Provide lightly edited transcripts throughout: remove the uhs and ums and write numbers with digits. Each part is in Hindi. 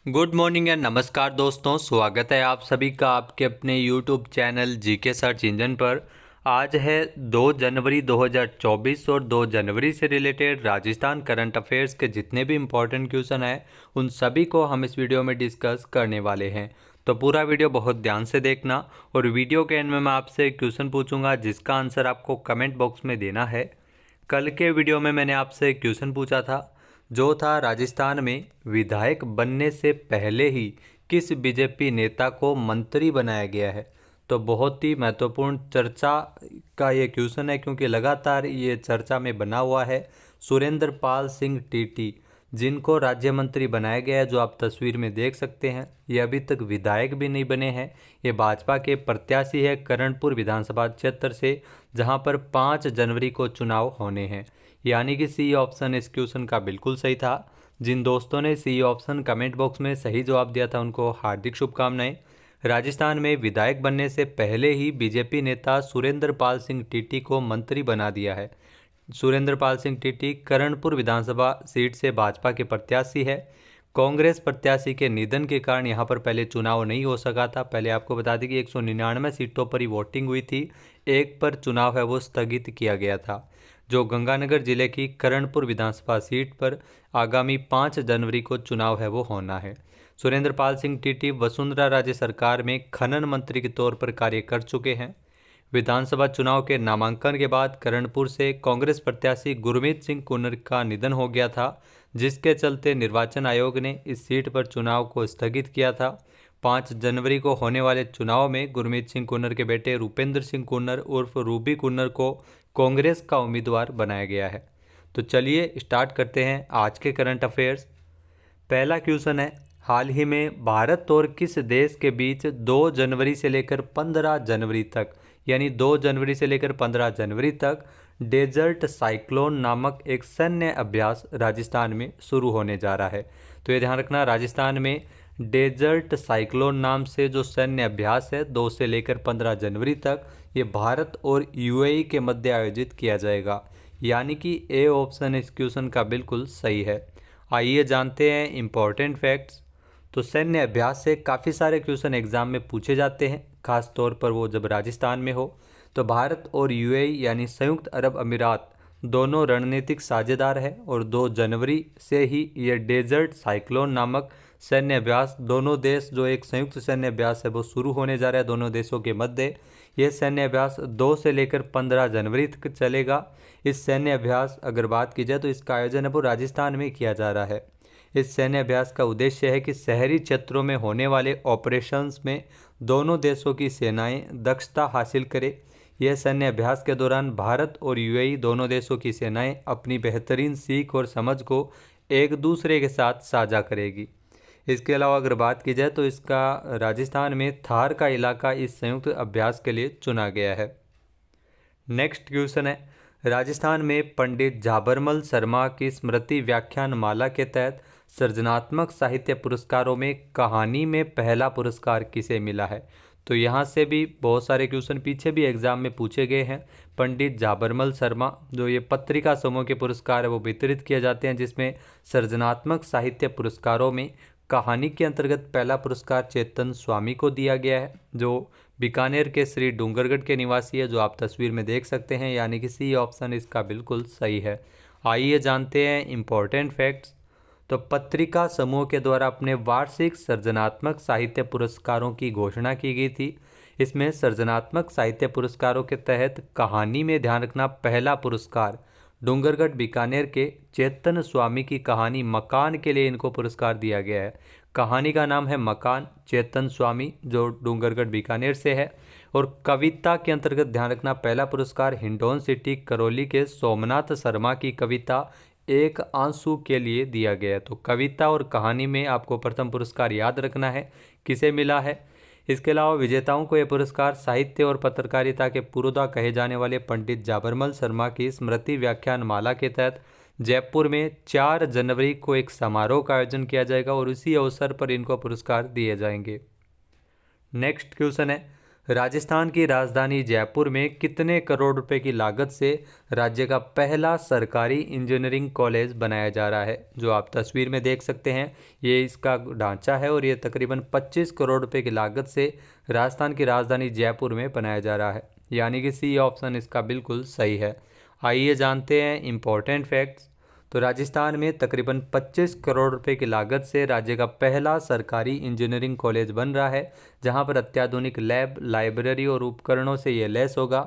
गुड मॉर्निंग एंड नमस्कार दोस्तों, स्वागत है आप सभी का आपके अपने YouTube channel GK search engine पर। आज है 2 जनवरी 2024 और 2 जनवरी से रिलेटेड राजस्थान करंट अफेयर्स के जितने भी इम्पोर्टेंट क्वेश्चन हैं उन सभी को हम इस वीडियो में डिस्कस करने वाले हैं। तो पूरा वीडियो बहुत ध्यान से देखना और वीडियो के एंड में मैं आपसे एक क्वेश्चन पूछूंगा जिसका आंसर आपको कमेंट बॉक्स में देना है। कल के वीडियो में मैंने आपसे एक क्वेश्चन पूछा था जो था राजस्थान में विधायक बनने से पहले ही किस बीजेपी नेता को मंत्री बनाया गया है। तो बहुत ही महत्वपूर्ण चर्चा का ये क्वेश्चन है क्योंकि लगातार ये चर्चा में बना हुआ है। सुरेंद्र पाल सिंह टीटी जिनको राज्य मंत्री बनाया गया है, जो आप तस्वीर में देख सकते हैं, ये अभी तक विधायक भी नहीं बने हैं। ये भाजपा के प्रत्याशी है करणपुर विधानसभा क्षेत्र से, जहां पर 5 जनवरी को चुनाव होने हैं। यानी कि सी ऑप्शन इस क्वेश्चन का बिल्कुल सही था। जिन दोस्तों ने सी ऑप्शन कमेंट बॉक्स में सही जवाब दिया था उनको हार्दिक शुभकामनाएं। राजस्थान में विधायक बनने से पहले ही बीजेपी नेता सुरेंद्र पाल सिंह टीटी को मंत्री बना दिया है। सुरेंद्र पाल सिंह टीटी करणपुर विधानसभा सीट से भाजपा के प्रत्याशी है। कांग्रेस प्रत्याशी के निधन के कारण यहाँ पर पहले चुनाव नहीं हो सका था। पहले आपको बता दें कि 199 सीटों पर ही वोटिंग हुई थी, एक पर चुनाव है वो स्थगित किया गया था, जो गंगानगर जिले की करणपुर विधानसभा सीट पर आगामी 5 जनवरी को चुनाव है वो होना है। सुरेंद्र पाल सिंह टीटी वसुंधरा राजे सरकार में खनन मंत्री के तौर पर कार्य कर चुके हैं। विधानसभा चुनाव के नामांकन के बाद करणपुर से कांग्रेस प्रत्याशी गुरमीत सिंह कुन्नर का निधन हो गया था, जिसके चलते निर्वाचन आयोग ने इस सीट पर चुनाव को स्थगित किया था। 5 जनवरी को होने वाले चुनाव में गुरमीत सिंह कुन्नर के बेटे रूपेंद्र सिंह कुन्नर उर्फ रूबी कुन्नर को कांग्रेस का उम्मीदवार बनाया गया है। तो चलिए स्टार्ट करते हैं आज के करंट अफेयर्स। पहला क्वेश्चन है, हाल ही में भारत और किस देश के बीच 2 जनवरी से लेकर 15 जनवरी तक, यानी 2 जनवरी से लेकर 15 जनवरी तक डेजर्ट साइक्लोन नामक एक सैन्य अभ्यास राजस्थान में शुरू होने जा रहा है। तो ये ध्यान रखना, राजस्थान में डेजर्ट साइक्लोन नाम से जो सैन्य अभ्यास है 2 से लेकर 15 जनवरी तक, ये भारत और यूएई के मध्य आयोजित किया जाएगा। यानी कि ए ऑप्शन इस क्वेश्चन का बिल्कुल सही है। आइए जानते हैं इम्पॉर्टेंट फैक्ट्स। तो सैन्य अभ्यास से काफ़ी सारे क्वेश्चन एग्जाम में पूछे जाते हैं, खास तौर पर वो जब राजस्थान में हो। तो भारत और यूएई यानी संयुक्त अरब अमीरात दोनों रणनीतिक साझेदार हैं और 2 जनवरी से ही ये डेजर्ट साइक्लोन नामक सैन्य अभ्यास, दोनों देश जो एक संयुक्त सैन्य अभ्यास है वो शुरू होने जा रहा है दोनों देशों के मध्य। यह सैन्य अभ्यास 2 से लेकर 15 जनवरी तक चलेगा। इस सैन्य अभ्यास अगर बात की जाए तो इसका आयोजन है वो राजस्थान में किया जा रहा है। इस सैन्य अभ्यास का उद्देश्य है कि शहरी क्षेत्रों में होने वाले ऑपरेशंस में दोनों देशों की सेनाएं दक्षता हासिल करें। यह सैन्य अभ्यास के दौरान भारत और यूएई दोनों देशों की सेनाएं अपनी बेहतरीन सीख और समझ को एक दूसरे के साथ साझा करेगी। इसके अलावा अगर बात की जाए तो इसका राजस्थान में थार का इलाका इस संयुक्त अभ्यास के लिए चुना गया है। नेक्स्ट क्वेश्चन है, राजस्थान में पंडित झाबरमल शर्मा की स्मृति व्याख्यान माला के तहत सृजनात्मक साहित्य पुरस्कारों में कहानी में पहला पुरस्कार किसे मिला है। तो यहाँ से भी बहुत सारे क्वेश्चन पीछे भी एग्जाम में पूछे गए हैं। पंडित झाबरमल शर्मा जो ये पत्रिका समूह के पुरस्कार है वो वितरित किए जाते हैं, जिसमें सृजनात्मक साहित्य पुरस्कारों में कहानी के अंतर्गत पहला पुरस्कार चेतन स्वामी को दिया गया है, जो बीकानेर के श्री डूंगरगढ़ के निवासी है, जो आप तस्वीर में देख सकते हैं। यानी कि सी ऑप्शन इसका बिल्कुल सही है। आइए जानते हैं इम्पोर्टेंट फैक्ट्स। तो पत्रिका समूह के द्वारा अपने वार्षिक सृजनात्मक साहित्य पुरस्कारों की घोषणा की गई थी। इसमें सृजनात्मक साहित्य पुरस्कारों के तहत कहानी में ध्यान रखना पहला पुरस्कार डूंगरगढ़ बीकानेर के चेतन स्वामी की कहानी मकान के लिए इनको पुरस्कार दिया गया है। कहानी का नाम है मकान, चेतन स्वामी जो डूंगरगढ़ बीकानेर से है। और कविता के अंतर्गत ध्यान रखना पहला पुरस्कार हिंडौन सिटी करौली के सोमनाथ शर्मा की कविता एक आंसू के लिए दिया गया है। तो कविता और कहानी में आपको प्रथम पुरस्कार याद रखना है किसे मिला है। इसके अलावा विजेताओं को यह पुरस्कार साहित्य और पत्रकारिता के पुरोधा कहे जाने वाले पंडित झाबरमल शर्मा की स्मृति व्याख्यान माला के तहत जयपुर में 4 जनवरी को एक समारोह का आयोजन किया जाएगा और उसी अवसर पर इनको पुरस्कार दिए जाएंगे। नेक्स्ट क्वेश्चन है, राजस्थान की राजधानी जयपुर में कितने करोड़ रुपए की लागत से राज्य का पहला सरकारी इंजीनियरिंग कॉलेज बनाया जा रहा है? जो आप तस्वीर में देख सकते हैं, ये इसका ढांचा है और ये तकरीबन 25 करोड़ रुपए की लागत से राजस्थान की राजधानी जयपुर में बनाया जा रहा है, यानी कि सी ऑप्शन इसका बिल्कुल सही है। आइए जानते हैं इम्पोर्टेंट फैक्ट्स। तो राजस्थान में तकरीबन 25 करोड़ रुपए की लागत से राज्य का पहला सरकारी इंजीनियरिंग कॉलेज बन रहा है, जहां पर अत्याधुनिक लैब, लाइब्रेरी और उपकरणों से ये लैस होगा।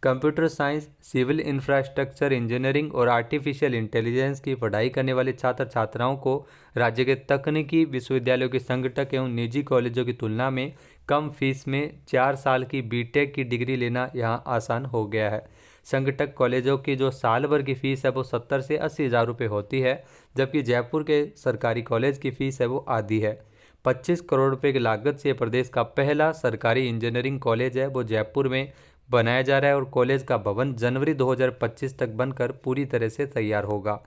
Computer science, civil infrastructure engineering और आर्टिफिशियल इंटेलिजेंस की पढ़ाई करने वाले छात्र छात्राओं को राज्य के तकनीकी विश्वविद्यालयों के संगठक एवं निजी कॉलेजों की तुलना में कम फीस में 4 साल की बीटेक की डिग्री लेना यहाँ आसान हो गया है। संगठक कॉलेजों की जो साल भर की फ़ीस है वो 70 से 80 हज़ार रुपये होती है, जबकि जयपुर के सरकारी कॉलेज की फ़ीस है वो आधी है। 25 करोड़ रुपए की लागत से प्रदेश का पहला सरकारी इंजीनियरिंग कॉलेज है वो जयपुर में बनाया जा रहा है और कॉलेज का भवन जनवरी 2025 तक बनकर पूरी तरह से तैयार होगा।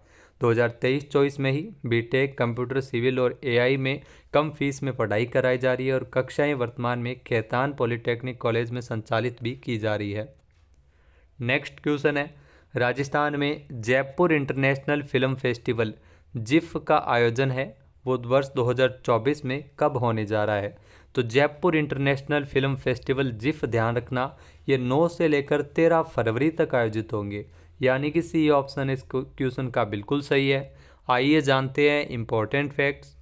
2023-24 में ही बीटेक, कंप्यूटर, सिविल और एआई में कम फीस में पढ़ाई कराई जा रही है और कक्षाएं वर्तमान में खेतान पॉलिटेक्निक कॉलेज में संचालित भी की जा रही है। नेक्स्ट क्वेश्चन है, राजस्थान में Jaipur international film festival GIF का आयोजन है वो वर्ष 2024 में कब होने जा रहा है? तो Jaipur international film festival GIF, ध्यान रखना, ये 9 से लेकर 13 फरवरी तक आयोजित होंगे, यानी कि सी ऑप्शन इस क्वेश्चन का बिल्कुल सही है। आइए जानते हैं इम्पोर्टेंट फैक्ट्स।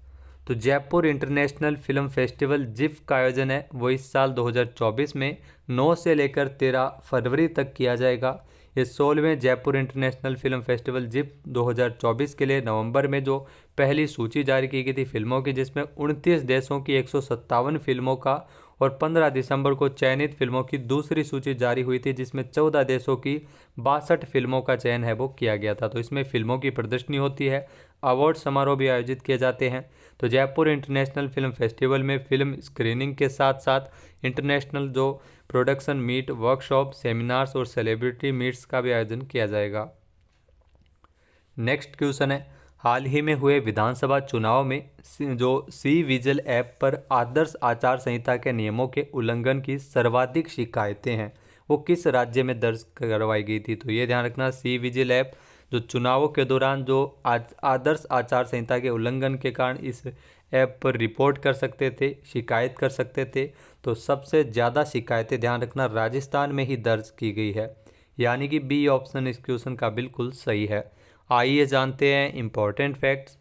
तो Jaipur international film festival GIF का आयोजन है वो इस साल 2024 में 9 से लेकर 13 फरवरी तक किया जाएगा। ये 16वें Jaipur international film festival JIFF 2024 के लिए नवंबर में जो पहली सूची जारी की गई थी फिल्मों की, जिसमें 29 देशों की 157 फिल्मों का और 15 दिसंबर को चयनित फिल्मों की दूसरी सूची जारी हुई थी, जिसमें 14 देशों की 62 फिल्मों का चयन है वो किया गया था। तो इसमें फिल्मों की प्रदर्शनी होती है, अवार्ड समारोह भी आयोजित किए जाते हैं। तो जयपुर इंटरनेशनल फिल्म फेस्टिवल में फिल्म स्क्रीनिंग के साथ साथ इंटरनेशनल जो प्रोडक्शन मीट, वर्कशॉप, सेमिनार्स और सेलिब्रिटी मीट्स का भी आयोजन किया जाएगा। नेक्स्ट क्वेश्चन है, हाल ही में हुए विधानसभा चुनाव में जो सी विजिल ऐप पर आदर्श आचार संहिता के नियमों के उल्लंघन की सर्वाधिक शिकायतें हैं वो किस राज्य में दर्ज करवाई गई थी? तो ये ध्यान रखना, सी विजिल ऐप जो चुनावों के दौरान जो आदर्श आचार संहिता के उल्लंघन के कारण इस ऐप पर रिपोर्ट कर सकते थे, शिकायत कर सकते थे, तो सबसे ज़्यादा शिकायतें, ध्यान रखना, राजस्थान में ही दर्ज की गई है, यानी कि बी ऑप्शन इस क्वेश्चन का बिल्कुल सही है। आइए जानते हैं इम्पोर्टेंट फैक्ट्स।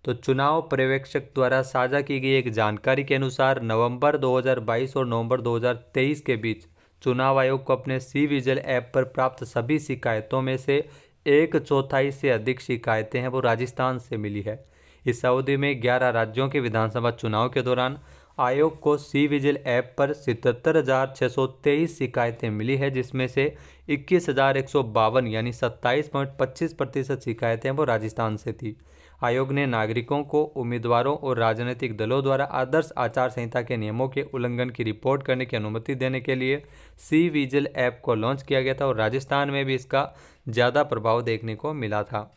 तो चुनाव पर्यवेक्षक द्वारा साझा की गई एक जानकारी के अनुसार नवंबर 2022 और नवंबर 2023 के बीच चुनाव आयोग को अपने सी विजिल ऐप पर प्राप्त सभी शिकायतों में से 1/4 से अधिक शिकायतें हैं वो राजस्थान से मिली है। इस अवधि में 11 राज्यों के विधानसभा चुनाव के दौरान आयोग को सी विजिल ऐप पर 77,623 शिकायतें मिली है, जिसमें से 21,152 यानी 27.25% शिकायतें वो राजस्थान से थी। आयोग ने नागरिकों को उम्मीदवारों और राजनीतिक दलों द्वारा आदर्श आचार संहिता के नियमों के उल्लंघन की रिपोर्ट करने की अनुमति देने के लिए सी विजिल ऐप को लॉन्च किया गया था और राजस्थान में भी इसका ज़्यादा प्रभाव देखने को मिला था।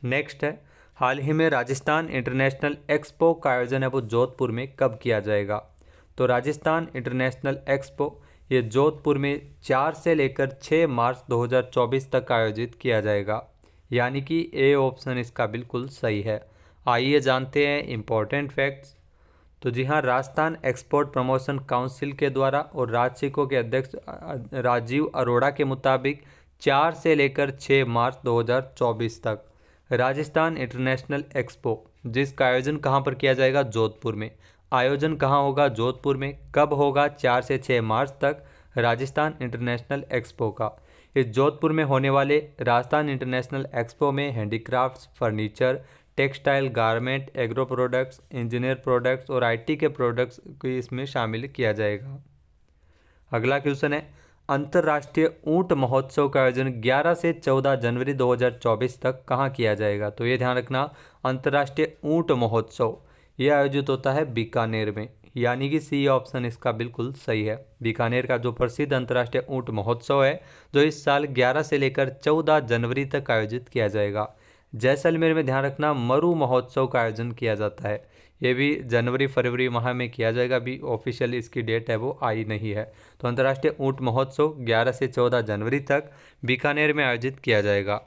नेक्स्ट है, हाल ही में राजस्थान इंटरनेशनल एक्सपो का आयोजन है वो जोधपुर में कब किया जाएगा? तो राजस्थान इंटरनेशनल एक्सपो ये जोधपुर में 4 से लेकर 6 मार्च 2024 तक आयोजित किया जाएगा, यानी कि ए ऑप्शन इसका बिल्कुल सही है। आइए जानते हैं इम्पोर्टेंट फैक्ट्स। तो जी हाँ, राजस्थान एक्सपोर्ट प्रमोशन काउंसिल के द्वारा और राजसिको के अध्यक्ष राजीव अरोड़ा के मुताबिक 4 से लेकर 6 मार्च 2024 तक राजस्थान इंटरनेशनल एक्सपो, जिसका आयोजन कहाँ पर किया जाएगा? जोधपुर में। आयोजन कहाँ होगा? जोधपुर में। कब होगा? 4 से 6 मार्च तक राजस्थान इंटरनेशनल एक्सपो का। इस जोधपुर में होने वाले राजस्थान इंटरनेशनल एक्सपो में handicrafts, furniture, textile, garment, agro products, engineer products और आईटी के प्रोडक्ट्स को इसमें शामिल किया जाएगा। अगला क्वेश्चन है, अंतर्राष्ट्रीय ऊंट महोत्सव का आयोजन 11 से 14 जनवरी 2024 तक कहाँ किया जाएगा? तो ये ध्यान रखना, अंतर्राष्ट्रीय ऊंट महोत्सव ये आयोजित होता है बीकानेर में, यानी कि सी ऑप्शन इसका बिल्कुल सही है। बीकानेर का जो प्रसिद्ध अंतर्राष्ट्रीय ऊंट महोत्सव है जो इस साल 11 से लेकर 14 जनवरी तक आयोजित किया जाएगा। जैसलमेर में ध्यान रखना मरु महोत्सव का आयोजन किया जाता है। ये भी जनवरी फरवरी माह में किया जाएगा, अभी ऑफिशियली इसकी डेट है वो आई नहीं है। तो अंतर्राष्ट्रीय ऊंट महोत्सव 11 से 14 जनवरी तक बीकानेर में आयोजित किया जाएगा।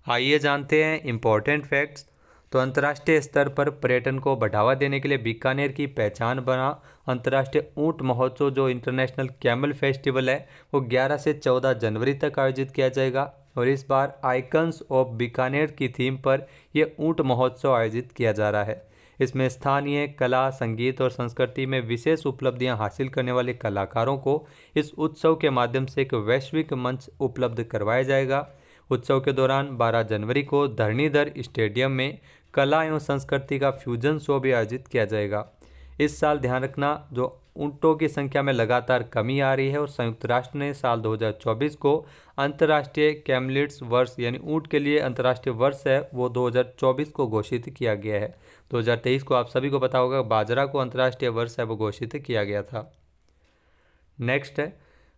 आइए जानते हैं इम्पोर्टेंट फैक्ट्स। तो अंतर्राष्ट्रीय स्तर पर पर्यटन को बढ़ावा देने के लिए बीकानेर की पहचान बना अंतर्राष्ट्रीय ऊंट महोत्सव, जो इंटरनेशनल कैमल फेस्टिवल है, वो 11 से 14 जनवरी तक आयोजित किया जाएगा। और इस बार आइकन्स ऑफ बीकानेर की थीम पर यह ऊंट महोत्सव आयोजित किया जा रहा है। इसमें स्थानीय कला, संगीत और संस्कृति में विशेष उपलब्धियां हासिल करने वाले कलाकारों को इस उत्सव के माध्यम से एक वैश्विक मंच उपलब्ध करवाया जाएगा। उत्सव के दौरान 12 जनवरी को धरणीधर स्टेडियम में कला एवं संस्कृति का फ्यूजन शो भी आयोजित किया जाएगा। इस साल ध्यान रखना, जो ऊँटों की संख्या में लगातार कमी आ रही है और संयुक्त राष्ट्र ने साल 2024 को अंतर्राष्ट्रीय कैमलिड्स वर्ष यानी ऊँट के लिए अंतर्राष्ट्रीय वर्ष है वो 2024 को घोषित किया गया है। 2023 को आप सभी को पता होगा बाजरा को अंतर्राष्ट्रीय वर्ष है वो घोषित किया गया था। नेक्स्ट है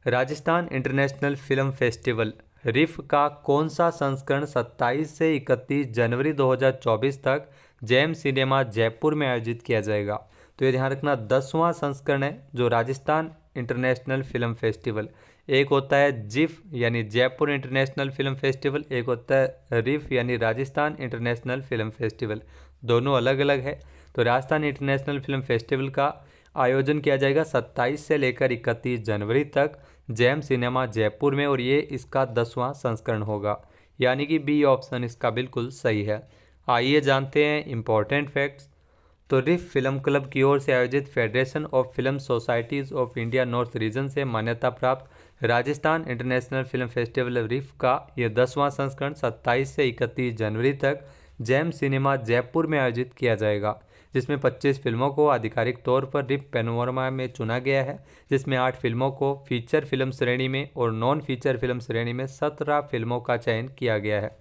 राजस्थान इंटरनेशनल फिल्म फेस्टिवल रिफ का कौन सा संस्करण 27 से 31 जनवरी 2024 तक जैम सिनेमा जयपुर में आयोजित किया जाएगा। तो ये ध्यान रखना 10वां संस्करण है जो राजस्थान इंटरनेशनल फिल्म फेस्टिवल। एक होता है जिफ यानी जयपुर इंटरनेशनल फिल्म फेस्टिवल, एक होता है रिफ यानी राजस्थान इंटरनेशनल फिल्म फेस्टिवल, दोनों अलग अलग है। तो राजस्थान इंटरनेशनल फिल्म फेस्टिवल का आयोजन किया जाएगा 27 से लेकर 31 जनवरी तक जैम सिनेमा जयपुर में, और ये इसका 10वां संस्करण होगा, यानी कि बी ऑप्शन इसका बिल्कुल सही है। आइए जानते हैं इम्पोर्टेंट फैक्ट्स। तो रिफ फिल्म क्लब की ओर से आयोजित federation of film societies of India north region से मान्यता प्राप्त राजस्थान इंटरनेशनल फिल्म फेस्टिवल रिफ का यह 10वां संस्करण 27 से 31 जनवरी तक जैम सिनेमा जयपुर में आयोजित किया जाएगा, जिसमें 25 फिल्मों को आधिकारिक तौर पर रिफ पैनोरमा में चुना गया है, जिसमें 8 फिल्मों को फीचर फिल्म श्रेणी में और नॉन फीचर फिल्म श्रेणी में 17 फिल्मों का चयन किया गया है।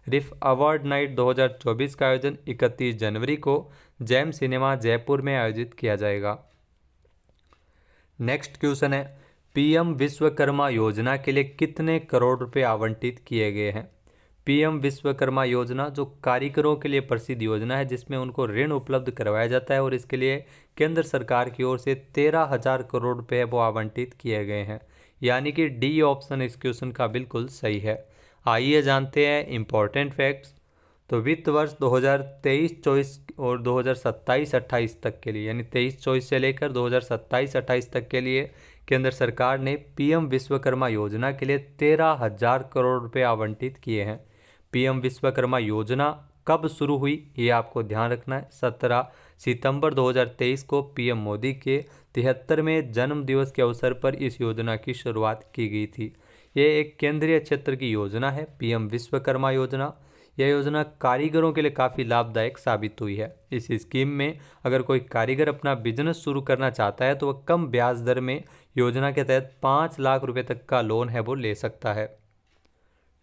रिफ अवार्ड नाइट 2024 का आयोजन 31 जनवरी को जैम सिनेमा जयपुर में आयोजित किया जाएगा। नेक्स्ट क्वेश्चन है पीएम विश्वकर्मा योजना के लिए कितने करोड़ रुपए आवंटित किए गए हैं। पीएम विश्वकर्मा योजना जो कारीगरों के लिए प्रसिद्ध योजना है, जिसमें उनको ऋण उपलब्ध करवाया जाता है, और इसके लिए केंद्र सरकार की ओर से 13,000 करोड़ रुपए वो आवंटित किए गए हैं, यानी कि डी ऑप्शन इस क्वेश्चन का बिल्कुल सही है। आइए जानते हैं इम्पोर्टेंट फैक्ट्स। तो वित्त वर्ष 2023-24 और 2027-28 तक के लिए, यानी 23-24 से लेकर 2027-28 तक के लिए केंद्र सरकार ने पीएम विश्वकर्मा योजना के लिए 13,000 करोड़ रुपए आवंटित किए हैं। पीएम विश्वकर्मा योजना कब शुरू हुई ये आपको ध्यान रखना है। 17 सितंबर 2023 को पीएम मोदी के 73वें जन्म दिवस के अवसर पर इस योजना की शुरुआत की गई थी। ये एक केंद्रीय क्षेत्र की योजना है पीएम विश्वकर्मा योजना। यह योजना कारीगरों के लिए काफ़ी लाभदायक साबित हुई है। इस स्कीम में अगर कोई कारीगर अपना बिजनेस शुरू करना चाहता है तो वह कम ब्याज दर में योजना के तहत 5 लाख रुपए तक का लोन है वो ले सकता है।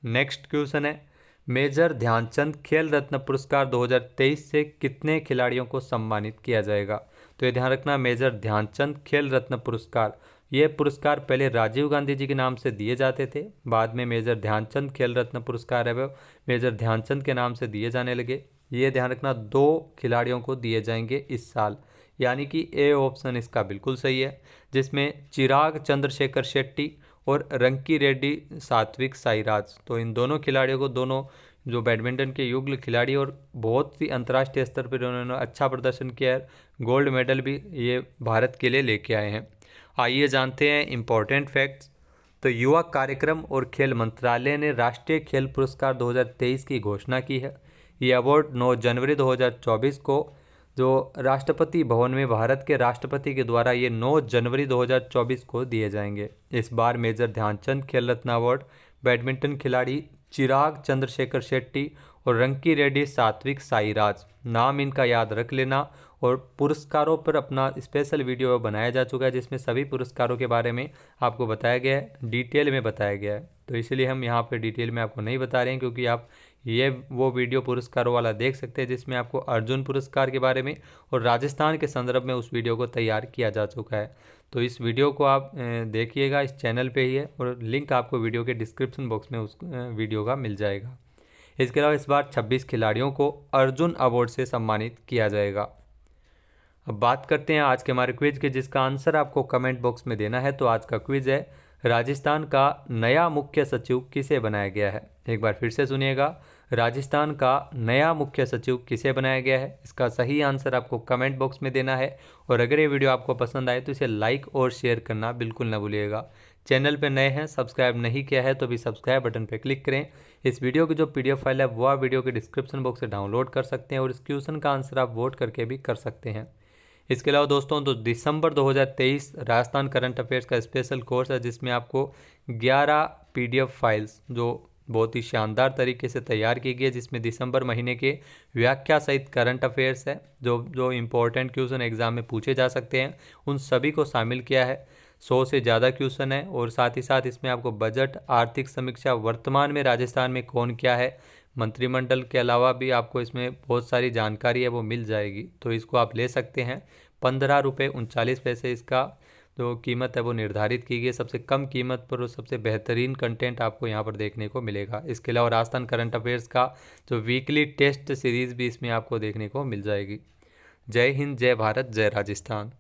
नेक्स्ट क्वेश्चन है मेजर ध्यानचंद खेल रत्न पुरस्कार 2023 से कितने खिलाड़ियों को सम्मानित किया जाएगा। तो ये ध्यान रखना मेजर ध्यानचंद खेल रत्न पुरस्कार, ये पुरस्कार पहले राजीव गांधी जी के नाम से दिए जाते थे, बाद में मेजर ध्यानचंद खेल रत्न पुरस्कार है वो मेजर ध्यानचंद के नाम से दिए जाने लगे। ये ध्यान रखना 2 खिलाड़ियों को दिए जाएंगे इस साल, यानी कि ए ऑप्शन इसका बिल्कुल सही है, जिसमें चिराग चंद्रशेखर शेट्टी और रंकी रेड्डी सात्विक साईराज। तो इन दोनों खिलाड़ियों को, दोनों जो बैडमिंटन के युगल खिलाड़ी और बहुत ही अंतर्राष्ट्रीय स्तर पर उन्होंने अच्छा प्रदर्शन किया है, गोल्ड मेडल भी ये भारत के लिए लेके आए हैं। आइए जानते हैं इम्पोर्टेंट फैक्ट्स। तो युवा कार्यक्रम और खेल मंत्रालय ने राष्ट्रीय खेल पुरस्कार 2023 की घोषणा की है। ये अवार्ड 9 जनवरी 2024 को जो राष्ट्रपति भवन में भारत के राष्ट्रपति के द्वारा ये 9 जनवरी 2024 को दिए जाएंगे। इस बार मेजर ध्यानचंद खेल रत्न अवार्ड बैडमिंटन खिलाड़ी चिराग चंद्रशेखर शेट्टी और रंकी रेड्डी सात्विक साईराज, नाम इनका याद रख लेना। और पुरस्कारों पर अपना स्पेशल वीडियो बनाया जा चुका है, जिसमें सभी पुरस्कारों के बारे में आपको बताया गया है, डिटेल में बताया गया है। तो इसलिए हम यहाँ पे डिटेल में आपको नहीं बता रहे हैं, क्योंकि आप ये वो वीडियो पुरस्कारों वाला देख सकते हैं, जिसमें आपको अर्जुन पुरस्कार के बारे में और राजस्थान के संदर्भ में उस वीडियो को तैयार किया जा चुका है। तो इस वीडियो को आप देखिएगा, इस चैनल पे ही है, और लिंक आपको वीडियो के डिस्क्रिप्शन बॉक्स में उस वीडियो का मिल जाएगा। इसके अलावा इस बार 26 खिलाड़ियों को अर्जुन अवार्ड से सम्मानित किया जाएगा। अब बात करते हैं आज के हमारे क्विज के, जिसका आंसर आपको कमेंट बॉक्स में देना है। तो आज का क्विज है, राजस्थान का नया मुख्य सचिव किसे बनाया गया है। एक बार फिर से सुनिएगा, राजस्थान का नया मुख्य सचिव किसे बनाया गया है। इसका सही आंसर आपको कमेंट बॉक्स में देना है। और अगर ये वीडियो आपको पसंद आए तो इसे लाइक और शेयर करना बिल्कुल ना भूलिएगा। चैनल पर नए हैं, सब्सक्राइब नहीं किया है तो भी सब्सक्राइब बटन पर क्लिक करें। इस वीडियो की जो PDF फाइल है वो आप वीडियो के डिस्क्रिप्शन बॉक्स से डाउनलोड कर सकते हैं और इस क्वेश्चन का आंसर आप वोट करके भी कर सकते हैं। इसके अलावा दोस्तों, तो दिसंबर 2023 राजस्थान करंट अफेयर्स का स्पेशल कोर्स है, जिसमें आपको 11 PDF फाइल्स जो बहुत ही शानदार तरीके से तैयार की गई है, जिसमें दिसंबर महीने के व्याख्या सहित करंट अफेयर्स है, जो इम्पोर्टेंट क्वेश्चन एग्जाम में पूछे जा सकते हैं, उन सभी को शामिल किया है। 100 से ज़्यादा क्वेश्चन है और साथ ही साथ इसमें आपको बजट, आर्थिक समीक्षा, वर्तमान में राजस्थान में कौन क्या है, मंत्रिमंडल के अलावा भी आपको इसमें बहुत सारी जानकारी है वो मिल जाएगी। तो इसको आप ले सकते हैं। 15 रुपये 39 पैसे इसका जो कीमत है वो निर्धारित की गई। सबसे कम कीमत पर और सबसे बेहतरीन कंटेंट आपको यहाँ पर देखने को मिलेगा। इसके अलावा राजस्थान करंट अफेयर्स का जो वीकली टेस्ट सीरीज़ भी इसमें आपको देखने को मिल जाएगी। जय हिंद, जय भारत, जय राजस्थान।